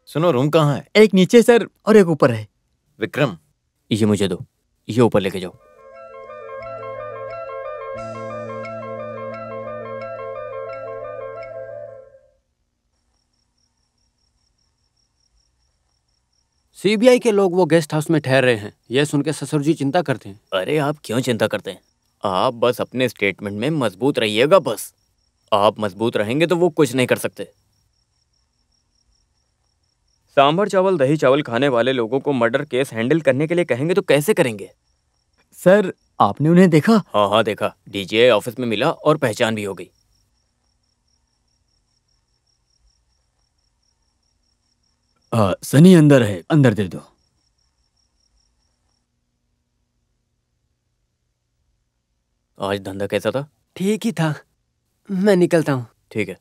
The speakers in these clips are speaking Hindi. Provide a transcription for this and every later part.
सुनो, रूम कहाँ है? एक नीचे सर और एक ऊपर है। विक्रम, ये मुझे दो, ये ऊपर लेके जाओ। सीबीआई के लोग वो गेस्ट हाउस में ठहर रहे हैं। यह सुन के ससुर जी चिंता करते हैं। अरे आप क्यों चिंता करते हैं? आप बस अपने स्टेटमेंट में मजबूत रहिएगा। बस आप मजबूत रहेंगे तो वो कुछ नहीं कर सकते। सांभर चावल दही चावल खाने वाले लोगों को मर्डर केस हैंडल करने के लिए कहेंगे तो कैसे करेंगे? सर आपने उन्हें देखा? हाँ हाँ देखा, डीजीआई ऑफिस में मिला और पहचान भी हो गई। सनी अंदर है, अंदर दे दो। आज धंधा कैसा था? ठीक ही था। मैं निकलता हूँ। ठीक है,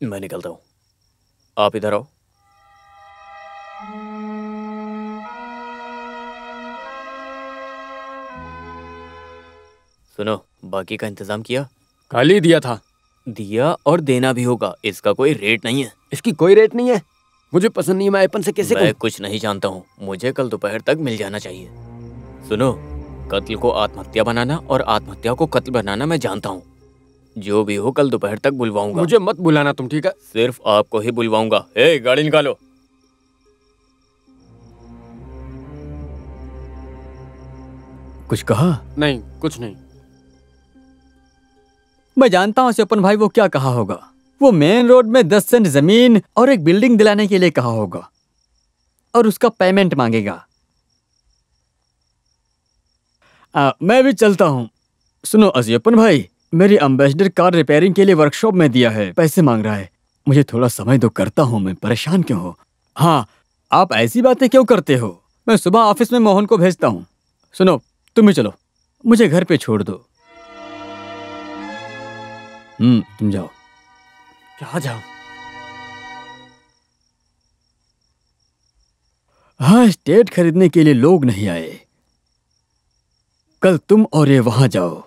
मैं निकलता हूँ। आप इधर आओ। सुनो, बाकी का इंतजाम किया? कल ही दिया था। दिया और देना भी होगा, इसका कोई रेट नहीं है। इसकी कोई रेट नहीं है। मुझे पसंद नहीं है, मैं अपन से कैसे मैं कुछ नहीं जानता हूँ, मुझे कल दोपहर तक मिल जाना चाहिए। सुनो, कत्ल को आत्महत्या बनाना और आत्महत्या को कत्ल बनाना मैं जानता हूँ। जो भी हो कल दोपहर तक बुलवाऊंगा। मुझे मत बुलाना तुम, ठीक है? सिर्फ आपको ही बुलवाऊंगा। ए, गाड़ी निकालो। कुछ कहा? नहीं, कुछ नहीं। मैं जानता हूं स्वपन भाई वो क्या कहा होगा। वो मेन रोड में 10 सेंट जमीन और एक बिल्डिंग दिलाने के लिए कहा होगा और उसका पेमेंट मांगेगा। मैं भी चलता हूं। सुनो अजयपन भाई, मेरी एम्बेसडर कार रिपेयरिंग के लिए वर्कशॉप में दिया है, पैसे मांग रहा है। मुझे थोड़ा समय दो, करता हूं मैं, परेशान क्यों हो? हाँ, आप ऐसी बातें क्यों करते हो? मैं सुबह ऑफिस में मोहन को भेजता हूं। सुनो, तुम भी चलो, मुझे घर पे छोड़ दो। तुम जाओ। क्या जाओ? हाँ, स्टेट खरीदने के लिए लोग नहीं आए। कल तुम और ये वहां जाओ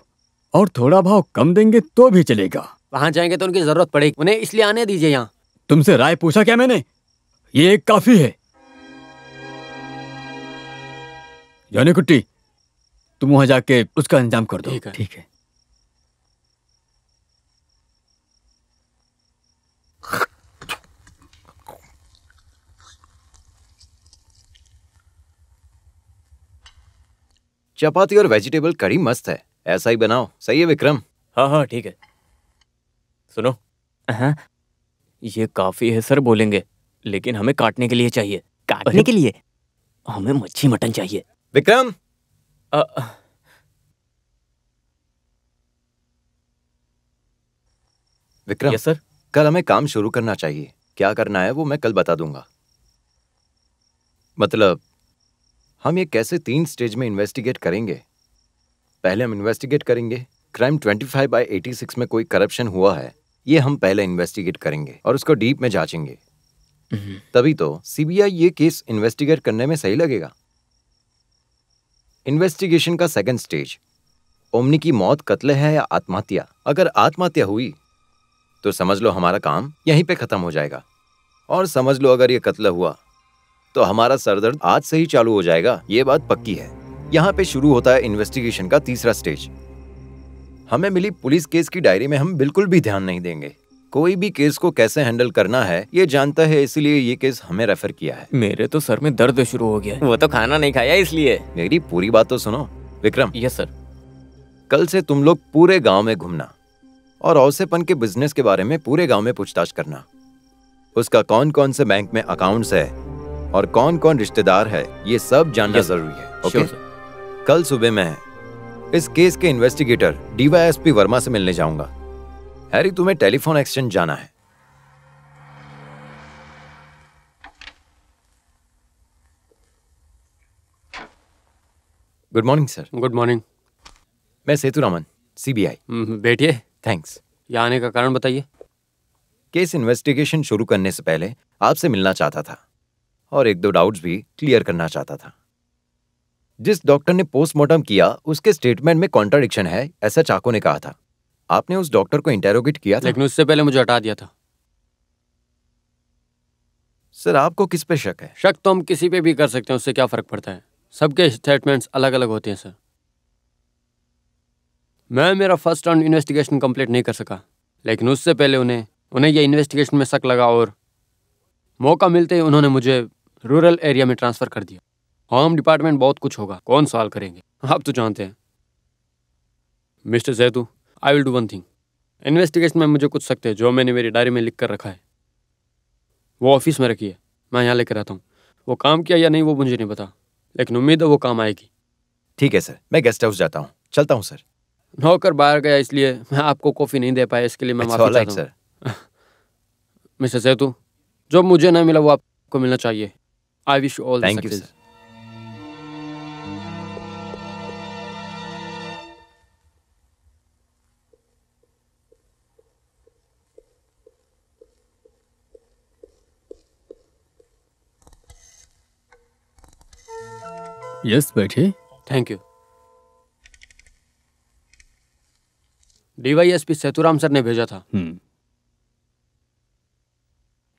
और थोड़ा भाव कम देंगे तो भी चलेगा। वहां जाएंगे तो उनकी जरूरत पड़ेगी, उन्हें इसलिए आने दीजिए यहाँ। तुमसे राय पूछा क्या मैंने? ये एक काफी है। जाने कुट्टी, तुम वहां जाके उसका इंतजाम कर दो। ठीक है। चपाती और वेजिटेबल करी मस्त है, ऐसा ही बनाओ। सही है विक्रम? हाँ हाँ ठीक है। सुनो, हाँ, ये काफी है सर बोलेंगे, लेकिन हमें काटने के लिए चाहिए। काटने के लिए? हमें मच्छी मटन चाहिए। विक्रम, विक्रम। Yes sir. कल हमें काम शुरू करना चाहिए। क्या करना है वो मैं कल बता दूंगा। मतलब हम ये कैसे 3 स्टेज में इन्वेस्टिगेट करेंगे। पहले हम इन्वेस्टिगेट करेंगे क्राइम 25/86 में कोई करप्शन हुआ है, ये हम पहले इन्वेस्टिगेट करेंगे और उसको डीप में जांचेंगे। तभी तो सीबीआई ये केस इन्वेस्टिगेट करने में सही लगेगा। इन्वेस्टिगेशन का सेकंड स्टेज, ओमनी की मौत कत्ल है या आत्महत्या। अगर आत्महत्या हुई तो समझ लो हमारा काम यहीं पे खत्म हो जाएगा, और समझ लो अगर ये कत्ल हुआ तो हमारा सरदर्द आज से ही चालू हो जाएगा। ये बात पक्की है। यहाँ पे शुरू होता है इन्वेस्टिगेशन का तीसरा स्टेज। हमें मिली पुलिस केस की डायरी में हम बिल्कुल भी ध्यान नहीं देंगे। कोई भी केस को कैसे हैंडल करना है ये जानता है, इसलिए ये केस हमें रेफर किया है। मेरे तो सर में दर्द शुरू हो गया है। वो तो खाना नहीं खाया इसलिए। मेरी पूरी बात तो सुनो विक्रम। Yes sir. कल से तुम लोग पूरे गांव में घूमना और औसेपन के बिजनेस के बारे में पूरे गांव में पूछताछ करना। उसका कौन कौन से बैंक में अकाउंट्स है और कौन कौन रिश्तेदार है, ये सब जानना जरूरी है। ओके? कल सुबह मैं इस केस के इन्वेस्टिगेटर डीवाईएसपी वर्मा से मिलने जाऊंगा। हैरी, तुम्हें टेलीफोन एक्सचेंज जाना है। Good morning sir. Good morning. मैं सेतुरामन, सीबीआई। बैठिए। थैंक्स। यहाँ आने का कारण बताइए। केस इन्वेस्टिगेशन शुरू करने से पहले आपसे मिलना चाहता था और 1-2 डाउट्स भी क्लियर करना चाहता था। जिस डॉक्टर ने पोस्टमार्टम किया उसके स्टेटमेंट में कॉन्ट्राडिक्शन है, ऐसा चाको ने कहा था। आपने उस डॉक्टर को इंटेरोगेट किया था? लेकिन उससे पहले मुझे हटा दिया था। सर आपको किस पे शक है? शक तो हम किसी पे भी कर सकते हैं, उससे क्या फ़र्क पड़ता है? सबके स्टेटमेंट्स अलग अलग होते हैं सर। मैं मेरा फर्स्ट राउंड इन्वेस्टिगेशन कंप्लीट नहीं कर सका, लेकिन उससे पहले उन्हें ये इन्वेस्टिगेशन में शक लगा और मौका मिलते ही उन्होंने मुझे रूरल एरिया में ट्रांसफ़र कर दिया। होम डिपार्टमेंट बहुत कुछ होगा, कौन सवाल करेंगे, आप तो जानते हैं। Mister Jaitu, I will do one thing. Investigation में मुझे कुछ शक है जो मैंने मेरी डायरी में लिख कर रखा है, वो ऑफिस में रखी है, मैं यहाँ लेकर आता हूँ। वो काम किया या नहीं वो मुझे नहीं पता, लेकिन उम्मीद है वो काम आएगी। ठीक है सर, मैं गेस्ट हाउस जाता हूँ, चलता हूँ सर। नौकर बाहर गया इसलिए मैं आपको कॉफ़ी नहीं दे पाया, इसके लिए मैं It's माफ़ी all right, चाहता हूँ। मिस्टर जैतू, जो मुझे नहीं मिला वो आपको मिलना चाहिए। I wish you all the thank you success. Sir. Yes, बैठिए। Thank you. DYSP Sethuram sir ने भेजा था।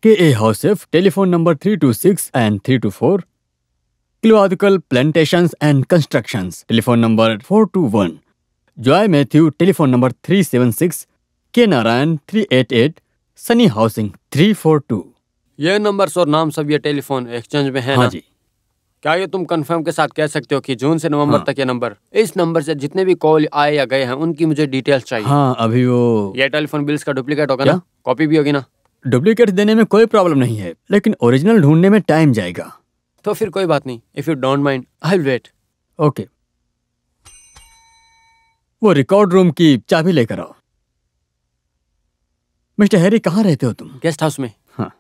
KA Housef, telephone number 326 and 324. Kilowatt Plantations and Constructions, telephone number 421. Joy Matthew, telephone number 376. K Narayan 388. Sunny Housing 342. ये नंबर्स और नाम सब ये टेलीफोन एक्सचेंज में है हाँ ना? जी। क्या ये तुम कंफर्म के साथ कह सकते हो कि जून से नवंबर हाँ। तक ये नंबर, इस नंबर से जितने भी कॉल आए या गए हैं उनकी मुझे डिटेल्स चाहिए। हाँ, अभी वो ये टेलीफोन बिल्स का डुप्लीकेट होगा क्या? ना? कॉपी भी होगी ना? डुप्लीकेट देने में कोई प्रॉब्लम नहीं है, लेकिन ओरिजिनल ढूंढने में टाइम जाएगा। तो फिर कोई बात नहीं, if you don't mind I will wait. Okay, वो रिकॉर्ड रूम की चाबी लेकर आओ। मिस्टर हैरी, कहाँ रहते हो तुम? गेस्ट हाउस में। हाँ।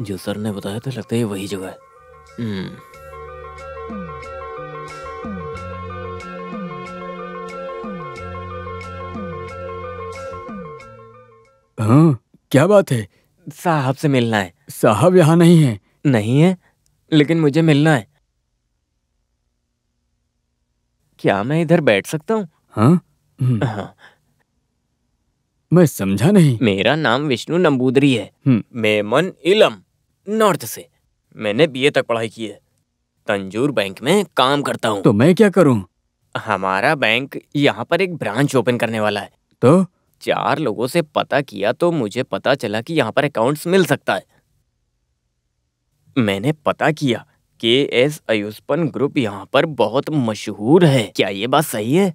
जो सर ने बताया था लगता है ये वही जगह है। हाँ, क्या बात है? साहब से मिलना है। साहब यहाँ नहीं है। नहीं है, लेकिन मुझे मिलना है। क्या मैं इधर बैठ सकता हूँ? हाँ? हाँ। मैं समझा नहीं। मेरा नाम विष्णु नंबूदरी है। मेमन इलम, नॉर्थ से। मैंने बीए तक पढ़ाई की है। तंजूर बैंक में काम करता हूँ। तो मैं क्या करूँ? हमारा बैंक यहाँ पर एक ब्रांच ओपन करने वाला है। तो 4 लोगों से पता किया तो मुझे पता चला कि यहाँ पर अकाउंट्स मिल सकता है। मैंने पता किया KS अयुष्पन ग्रुप यहाँ पर बहुत मशहूर है। क्या ये बात सही है?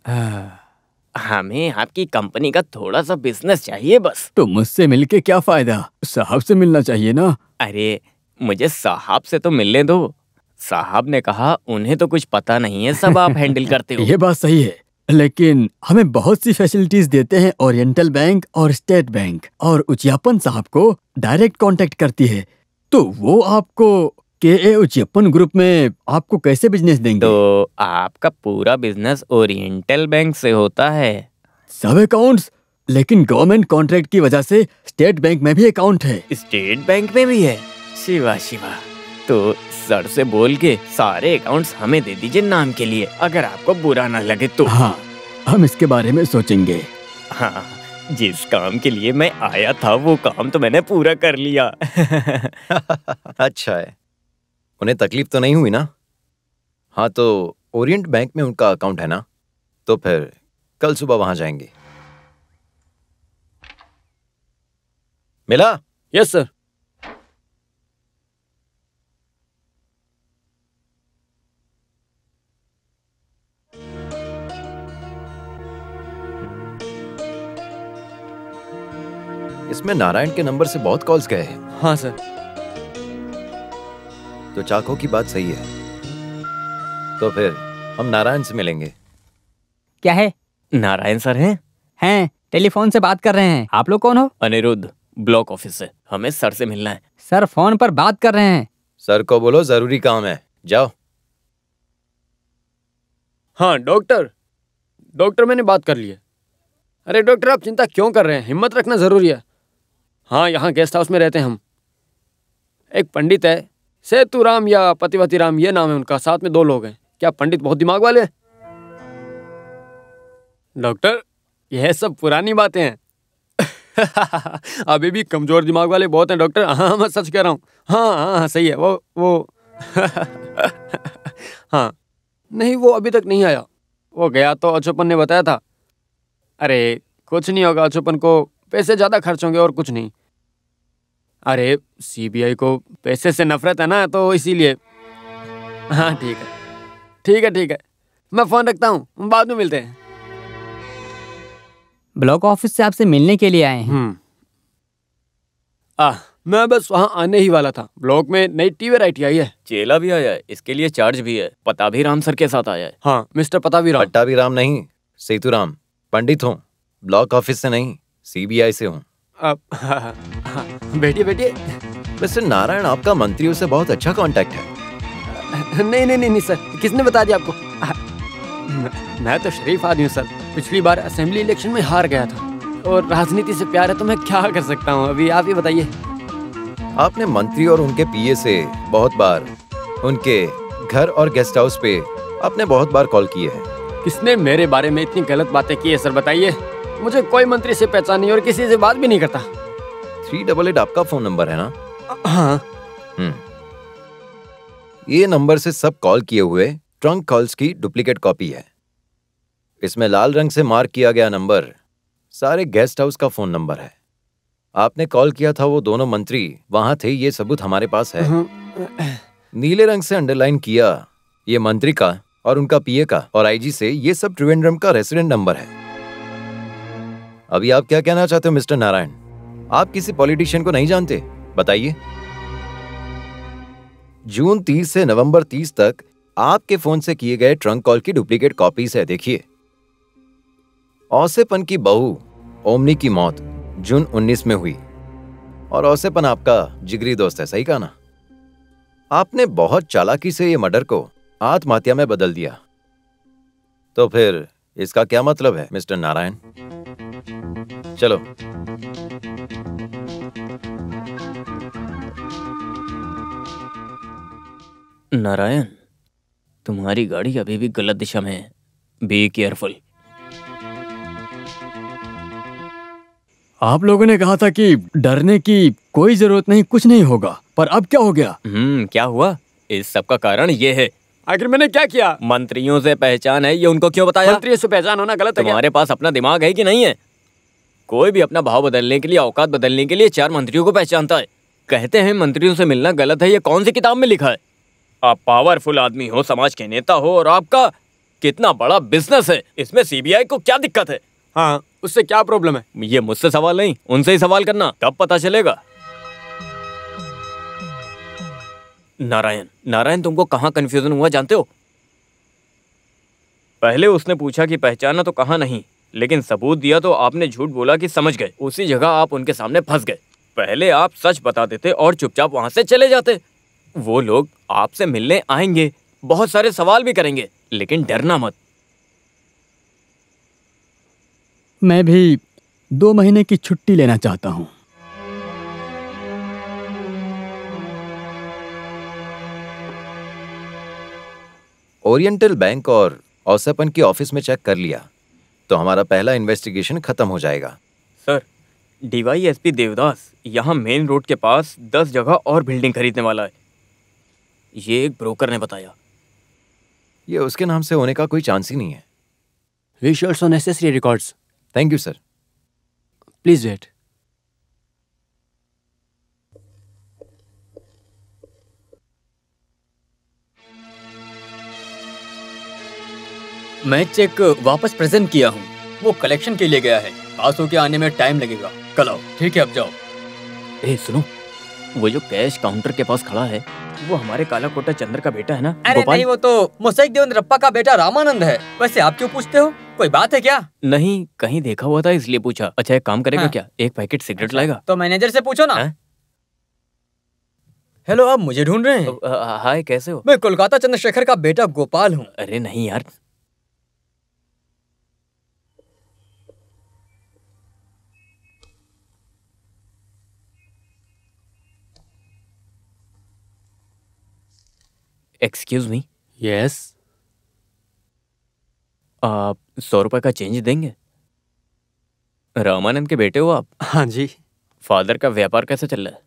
हमें आपकी कंपनी का थोड़ा सा बिजनेस चाहिए बस। तो मुझसे मिलके क्या फायदा? साहब से मिलना चाहिए ना। अरे मुझे साहब से तो मिलने दो। साहब ने कहा उन्हें तो कुछ पता नहीं है, सब आप हैंडल करते हो। ये बात सही है, लेकिन हमें बहुत सी फैसिलिटीज देते हैं ओरिएंटल बैंक और स्टेट बैंक, और उचियापन साहब को डायरेक्ट कांटेक्ट करती है, तो वो आपको KA उचियापन ग्रुप में आपको कैसे बिजनेस देंगे? तो आपका पूरा बिजनेस ओरिएंटल बैंक से होता है? सब अकाउंट्स, लेकिन गवर्नमेंट कॉन्ट्रैक्ट की वजह से स्टेट बैंक में भी अकाउंट है। स्टेट बैंक में भी है? शिवा शिवा। तो सर से बोल के सारे अकाउंट्स हमें दे दीजिए नाम के लिए, अगर आपको बुरा ना लगे तो। हाँ, हम इसके बारे में सोचेंगे। हाँ, जिस काम के लिए मैं आया था वो काम तो मैंने पूरा कर लिया। अच्छा है, उन्हें तकलीफ तो नहीं हुई ना? हाँ, तो ओरिएंट बैंक में उनका अकाउंट है ना, तो फिर कल सुबह वहां जाएंगे। मिला? Yes sir. इसमें नारायण के नंबर से बहुत कॉल्स गए हैं। हाँ सर। तो चाको की बात सही है, तो फिर हम नारायण से मिलेंगे। क्या है? नारायण सर हैं? हैं, टेलीफोन से बात कर रहे हैं। आप लोग कौन हो? अनिरुद्ध, ब्लॉक ऑफिस से। हमें सर से मिलना है। सर फोन पर बात कर रहे हैं। सर को बोलो जरूरी काम है, जाओ। हाँ डॉक्टर मैंने बात कर ली है। अरे डॉक्टर, आप चिंता क्यों कर रहे हैं? हिम्मत रखना जरूरी है। हाँ, यहाँ गेस्ट हाउस में रहते हैं हम। एक पंडित है, सेतुराम या पतिवती राम ये नाम है उनका, साथ में 2 लोग हैं। क्या पंडित बहुत दिमाग वाले हैं? डॉक्टर, यह सब पुरानी बातें हैं। अभी भी कमजोर दिमाग वाले बहुत हैं डॉक्टर। हाँ, मैं सच कह रहा हूँ। हाँ हाँ हाँ, सही है वो हाँ, नहीं वो अभी तक नहीं आया। वो गया तो अचूपन ने बताया था। अरे कुछ नहीं होगा, अचूपन को पैसे ज़्यादा खर्च होंगे और कुछ नहीं। अरे सीबीआई को पैसे से नफरत है ना, तो इसीलिए। हाँ ठीक है ठीक है ठीक है, मैं फ़ोन रखता हूँ, बाद में मिलते हैं। ब्लॉक ऑफिस से आपसे मिलने के लिए आए हैं। मैं बस वहाँ आने ही वाला था। ब्लॉक में नई टी वैरायटी आई है। चेला भी आया है, इसके लिए चार्ज भी है। पताभीराम सर के साथ आया है। हाँ, मिस्टर पताभीराम। पट्टाभीराम नहीं, सेतुराम। पंडित हूँ, ब्लॉक ऑफिस से नहीं, सीबीआई से हूँ। बैठिए बैठिए। मिस्टर नारायण, आपका मंत्रियों से बहुत अच्छा कांटेक्ट है। नहीं नहीं नहीं नहीं सर, किसने बता दिया आपको? मैं तो शरीफ आदमी हूँ सर। पिछली बार असेंबली इलेक्शन में हार गया था और राजनीति से प्यार है तो मैं क्या कर सकता हूँ। अभी आप ही बताइए। आपने मंत्री और उनके पीए से बहुत बार, उनके घर और गेस्ट हाउस पे आपने बहुत बार कॉल किए हैं। किसने मेरे बारे में इतनी गलत बातें की है सर, बताइए। मुझे कोई मंत्री से पहचान नहीं और किसी से बात भी नहीं करता। 388 आपका फोन नंबर है ना? हाँ। ये नंबर से सब कॉल किए हुए ट्रंक कॉल्स की डुप्लीकेट कॉपी है। इसमें लाल रंग से मार्क किया गया नंबर सारे गेस्ट हाउस का फोन नंबर है। आपने कॉल किया था, वो दोनों मंत्री वहां थे, ये सबूत हमारे पास है। नीले रंग से अंडरलाइन किया ये मंत्री का और उनका पीए का और आईजी से, ये सब त्रिवेंद्रम का रेसिडेंट नंबर है। अभी आप क्या कहना चाहते हो मिस्टर नारायण? आप किसी पॉलिटिशियन को नहीं जानते? बताइए। जून 30 से नवंबर 30 तक आपके फोन से किए गए ट्रंक कॉल की डुप्लीकेट कॉपीज है, देखिए। औसेपन की बहू ओमनी की मौत जून 19 में हुई और औसेपन आपका जिगरी दोस्त है, सही कहा ना? आपने बहुत चालाकी से ये मर्डर को आत्महत्या में बदल दिया। तो फिर इसका क्या मतलब है मिस्टर नारायण? चलो। नारायण, तुम्हारी गाड़ी अभी भी गलत दिशा में है। Be careful. आप लोगों ने कहा था कि डरने की कोई जरूरत नहीं, कुछ नहीं होगा, पर अब क्या हो गया? क्या हुआ? इस सब का कारण ये है। आखिर मैंने क्या किया? मंत्रियों से पहचान है, ये उनको क्यों बताया? मंत्रियों से पहचान होना गलत है क्या? तुम्हारे पास अपना दिमाग है कि नहीं है? कोई भी अपना भाव बदलने के लिए, औकात बदलने के लिए 4 मंत्रियों को पहचानता है। कहते हैं मंत्रियों से मिलना गलत है, ये कौन सी किताब में लिखा है? आप पावरफुल आदमी हो, समाज के नेता हो, और आपका कितना बड़ा बिजनेस है, इसमें सीबीआई को क्या दिक्कत है? हाँ, उससे क्या प्रॉब्लम है? ये मुझसे सवाल नहीं, उनसे ही सवाल करना, तब पता चलेगा। नारायण, तुमको कहाँ कंफ्यूजन हुआ जानते हो? पहले उसने पूछा कि पहचाना तो कहा नहीं, लेकिन सबूत दिया तो आपने झूठ बोला कि समझ गए। उसी जगह आप उनके सामने फंस गए। पहले आप सच बता देते और चुपचाप वहां से चले जाते। वो लोग आपसे मिलने आएंगे, बहुत सारे सवाल भी करेंगे, लेकिन डरना मत। मैं भी 2 महीने की छुट्टी लेना चाहता हूँ। ओरिएंटल बैंक और औसेपन की ऑफिस में चेक कर लिया तो हमारा पहला इन्वेस्टिगेशन खत्म हो जाएगा। सर, डीवाईएसपी देवदास यहाँ मेन रोड के पास 10 जगह और बिल्डिंग खरीदने वाला है, ये एक ब्रोकर ने बताया। ये उसके नाम से होने का कोई चांस ही नहीं है। We should also necessary records. Thank you sir. Please wait. मैं चेक वापस प्रेजेंट किया हूँ, वो कलेक्शन के लिए गया है, पास होके आने में टाइम लगेगा। कल आओ। ठीक है, अब जाओ। सुनो, वो जो कैश काउंटर के पास खड़ा है, वो हमारे काला कोटा चंद्र का बेटा है ना? अरे गोपाल? नहीं, वो तो मोसाइक देवेंद्रप्पा का बेटा रामानंद है। वैसे आप क्यों पूछते हो, कोई बात है क्या? नहीं, कहीं देखा हुआ था इसलिए पूछा। अच्छा, एक काम करेगा? हाँ। क्या एक पैकेट सिगरेट लाएगा? तो मैनेजर से पूछो ना। हाँ? हेलो, आप मुझे ढूंढ रहे हैं? हाय, कैसे हो? मैं कोलकाता चंद्रशेखर का बेटा गोपाल हूँ। अरे नहीं यार। Excuse me. Yes. 100 रुपए का चेंज देंगे? रामानंद के बेटे हो आप? हाँ जी। फादर का व्यापार कैसे चल रहा है?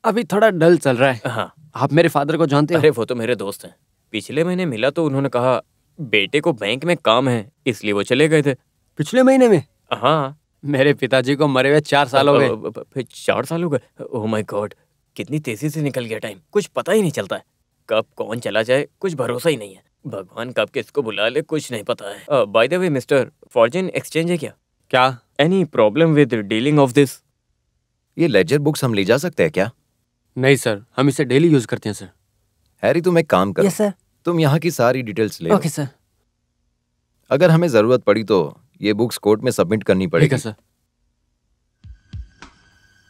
अभी थोड़ा डल चल रहा है। हाँ। आप मेरे फादर को जानते हो? अरे वो तो मेरे दोस्त हैं। पिछले महीने मिला तो उन्होंने कहा बेटे को बैंक में काम है, इसलिए वो चले गए थे। पिछले महीने में? हाँ। मेरे पिताजी को मरे हुए 4 साल हो गए। फिर 4 साल हो गए? ओह माय गॉड, कितनी तेजी से निकल गया टाइम, कुछ पता ही नहीं चलता है। कब कौन चला जाए कुछ भरोसा ही नहीं है। भगवान कब किसको बुला ले कुछ नहीं पता है। By the way mister, foreign exchange है क्या? क्या? Any problem with dealing of this? ये लेजर बुक्स हम ले जा सकते हैं क्या? नहीं सर, हम इसे डेली यूज करते हैं सर। हैरी तुम एक काम करो। Yes sir. तुम यहाँ की सारी डिटेल्स ले लो। Okay sir. अगर हमें जरूरत पड़ी तो ये बुक्स कोर्ट में सबमिट करनी ठीक पड़ेगी। है सर।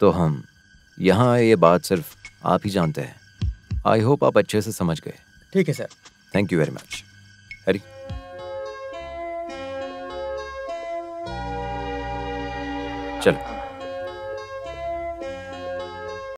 तो हम यहाँ आए ये बात सिर्फ आप ही जानते हैं। आई होप आप अच्छे से समझ गए। ठीक है sir. Thank you very much. Harry चलो।